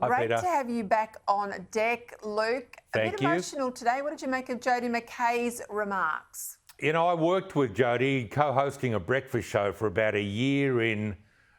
Hi, Great Peter. to have you back on deck, Luke. Thank a bit you. emotional today. What did you make of Jodi McKay's remarks? You know, I worked with Jodi co-hosting a breakfast show for about a year in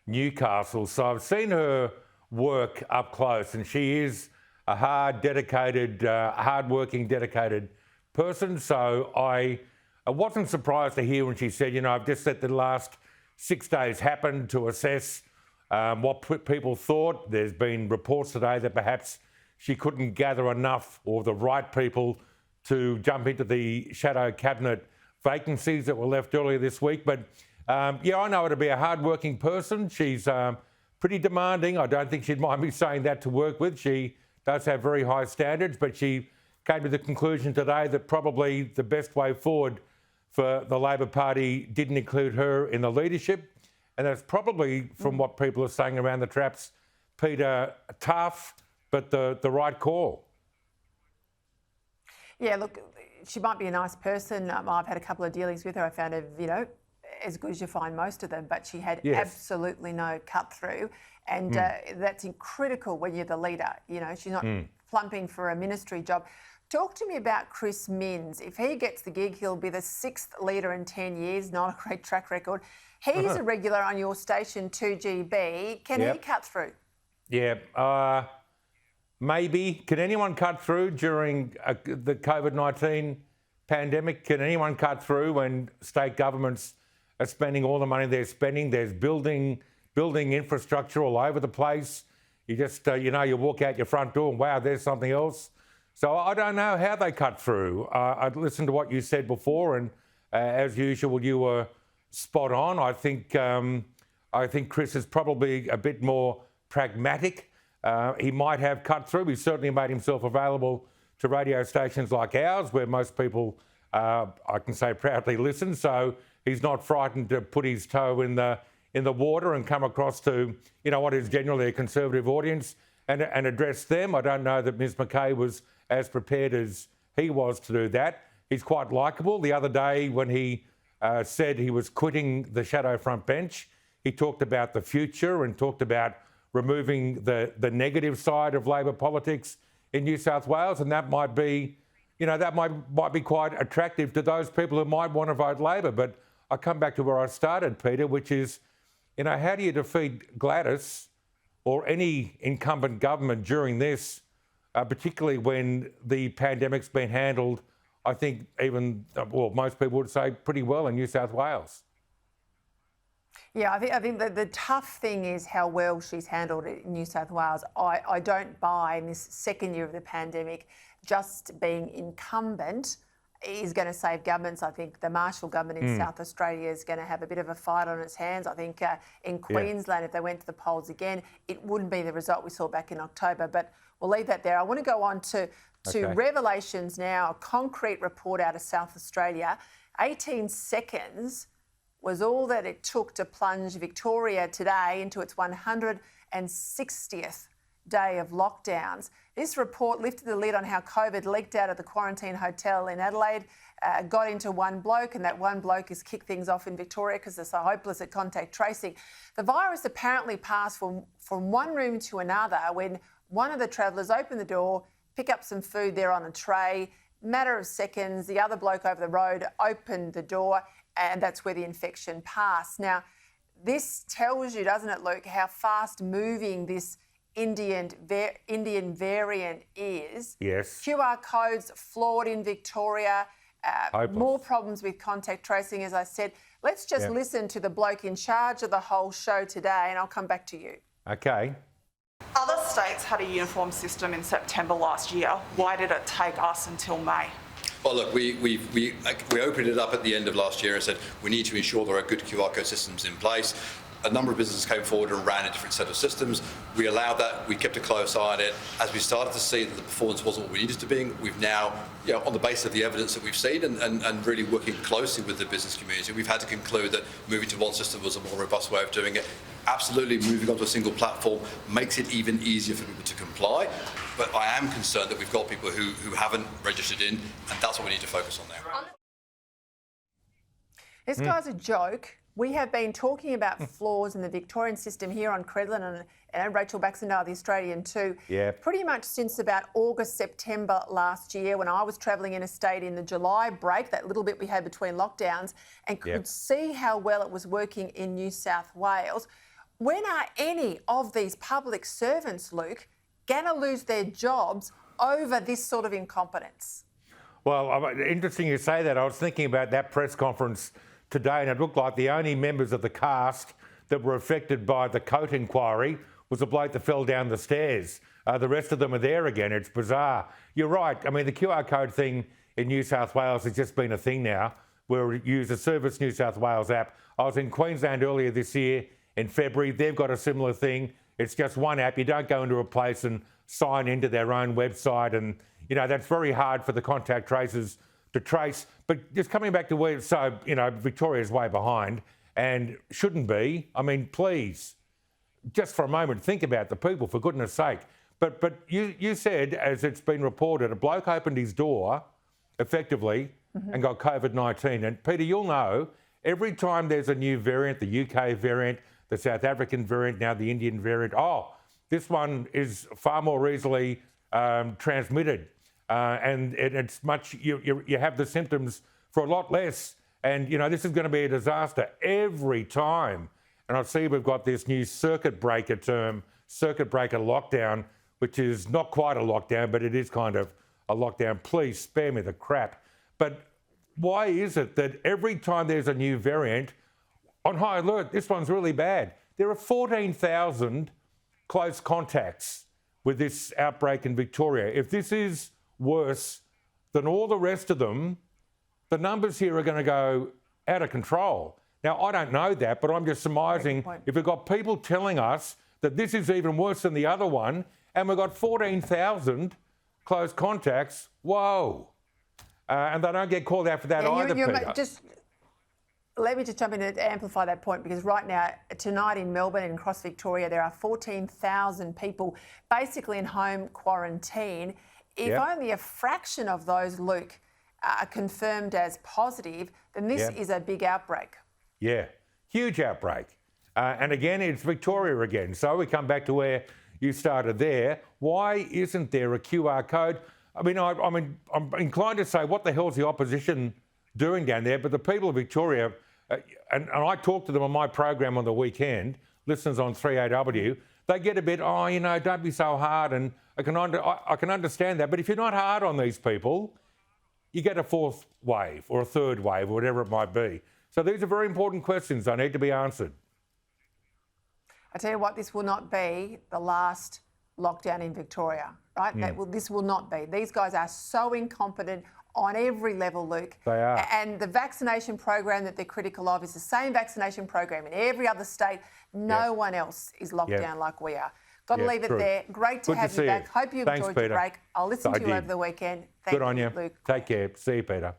Newcastle, so I've seen her work up close, and she is a hard-working, dedicated person. So I wasn't surprised to hear when she said, you know, I've just let the last 6 days happen to assess what people thought. There's been reports today that perhaps she couldn't gather enough or the right people to jump into the shadow cabinet vacancies that were left earlier this week. But yeah, I know her to be a hard-working person. She's pretty demanding. I don't think she'd mind me saying that to work with. She does have very high standards, but she came to the conclusion today that probably the best way forward for the Labor Party didn't include her in the leadership. And that's probably, from what people are saying around the traps, Peter, tough, but the right call. Yeah, look, she might be a nice person. I've had a couple of dealings with her. I found her, you know, as good as you find most of them, but she had absolutely no cut through. And that's critical when you're the leader. You know, she's not plumping for a ministry job. Talk to me about Chris Minns. If he gets the gig, he'll be the 6th leader in 10 years, not a great track record. He's a regular on your station, 2GB. Can he cut through? Yeah, maybe. Can anyone cut through during the COVID-19 pandemic? Can anyone cut through when state governments are spending all the money they're spending? There's building infrastructure all over the place. You just, you know, you walk out your front door and wow, there's something else. So I don't know how they cut through. I'd listened to what you said before, and as usual, you were spot on. I think Chris is probably a bit more pragmatic. He might have cut through. He certainly made himself available to radio stations like ours, where most people, I can say, proudly listen. So he's not frightened to put his toe in the water and come across to, you know, what is generally a conservative audience and address them. I don't know that Ms McKay was as prepared as he was to do that. He's quite likeable. The other day when he said he was quitting the shadow front bench, he talked about the future and talked about removing the negative side of Labor politics in New South Wales, and that might be, you know, that might be quite attractive to those people who might want to vote Labor. But I come back to where I started, Peter, which is, you know, how do you defeat Gladys or any incumbent government during this, particularly when the pandemic's been handled, I think even, well, most people would say pretty well in New South Wales? Yeah, I think the tough thing is how well she's handled it in New South Wales. I don't buy in this second year of the pandemic just being incumbent is going to save governments. I think the Marshall government in South Australia is going to have a bit of a fight on its hands. I think in Queensland, if they went to the polls again, it wouldn't be the result we saw back in October. But we'll leave that there. I want to go on to revelations now, a concrete report out of South Australia. 18 seconds was all that it took to plunge Victoria today into its 160th day of lockdowns. This report lifted the lid on how COVID leaked out of the quarantine hotel in Adelaide, got into one bloke, and that one bloke has kicked things off in Victoria because they're so hopeless at contact tracing. The virus apparently passed from one room to another when one of the travellers opened the door, pick up some food there on a tray. Matter of seconds, the other bloke over the road opened the door, and that's where the infection passed. Now, this tells you, doesn't it, Luke, how fast-moving this Indian variant is. Yes. QR codes flawed in Victoria, more problems with contact tracing, as I said. Let's just listen to the bloke in charge of the whole show today, and I'll come back to you. Okay. Other states had a uniform system in September last year. Why did it take us until May? Well, look, we opened it up at the end of last year and said we need to ensure there are good QR code systems in place. A number of businesses came forward and ran a different set of systems. We allowed that. We kept a close eye on it. As we started to see that the performance wasn't what we needed to be, we've now, you know, on the basis of the evidence that we've seen and really working closely with the business community, we've had to conclude that moving to one system was a more robust way of doing it. Absolutely, moving onto a single platform makes it even easier for people to comply. But I am concerned that we've got people who haven't registered in, and that's what we need to focus on now. This guy's a joke. We have been talking about flaws in the Victorian system here on Credlin and Rachel Baxendale, the Australian too, pretty much since about August, September last year when I was travelling interstate in the July break, that little bit we had between lockdowns, and could see how well it was working in New South Wales. When are any of these public servants, Luke, going to lose their jobs over this sort of incompetence? Well, interesting you say that. I was thinking about that press conference today, and it looked like the only members of the cast that were affected by the Coat inquiry was the bloke that fell down the stairs. The rest of them are there again. It's bizarre. You're right. I mean, the QR code thing in New South Wales has just been a thing now. We use the Service New South Wales app. I was in Queensland earlier this year in February. They've got a similar thing. It's just one app. You don't go into a place and sign into their own website, and you know that's very hard for the contact tracers to trace. But just coming back to where, so you know, Victoria's way behind and shouldn't be. I mean, please, just for a moment, think about the people, for goodness sake. But you said, as it's been reported, a bloke opened his door effectively and got COVID-19. And Peter, you'll know, every time there's a new variant, the UK variant, the South African variant, now the Indian variant, this one is far more easily transmitted. And it's much, you have the symptoms for a lot less. And, you know, this is going to be a disaster every time. And I see we've got this new circuit breaker term, circuit breaker lockdown, which is not quite a lockdown, but it is kind of a lockdown. Please spare me the crap. But why is it that every time there's a new variant, on high alert, this one's really bad? There are 14,000 close contacts with this outbreak in Victoria. If this is worse than all the rest of them, the numbers here are going to go out of control. Now, I don't know that, but I'm just surmising if we've got people telling us that this is even worse than the other one, and we've got 14,000 close contacts, whoa. And they don't get called out for that either, Peter. Let me just jump in and amplify that point, because right now, tonight in Melbourne and across Victoria, there are 14,000 people basically in home quarantine. If only a fraction of those, Luke, are confirmed as positive, then this is a big outbreak. Yeah, huge outbreak. And again, it's Victoria again. So we come back to where you started there. Why isn't there a QR code? I mean, I'm inclined to say, what the hell's the opposition doing down there? But the people of Victoria, and I talk to them on my program on the weekend, listeners on 3AW, they get a bit, don't be so hard. And I can understand that. But if you're not hard on these people, you get a fourth wave or a third wave or whatever it might be. So these are very important questions that need to be answered. I tell you what, this will not be the last lockdown in Victoria, right? This will not be. These guys are so incompetent on every level, Luke. They are. And the vaccination program that they're critical of is the same vaccination program in every other state. No one else is locked down like we are. Got to leave it there. Great to have you back. Hope you enjoyed your break. I'll listen to you over the weekend. Thank you, Luke. Take care. See you, Peter.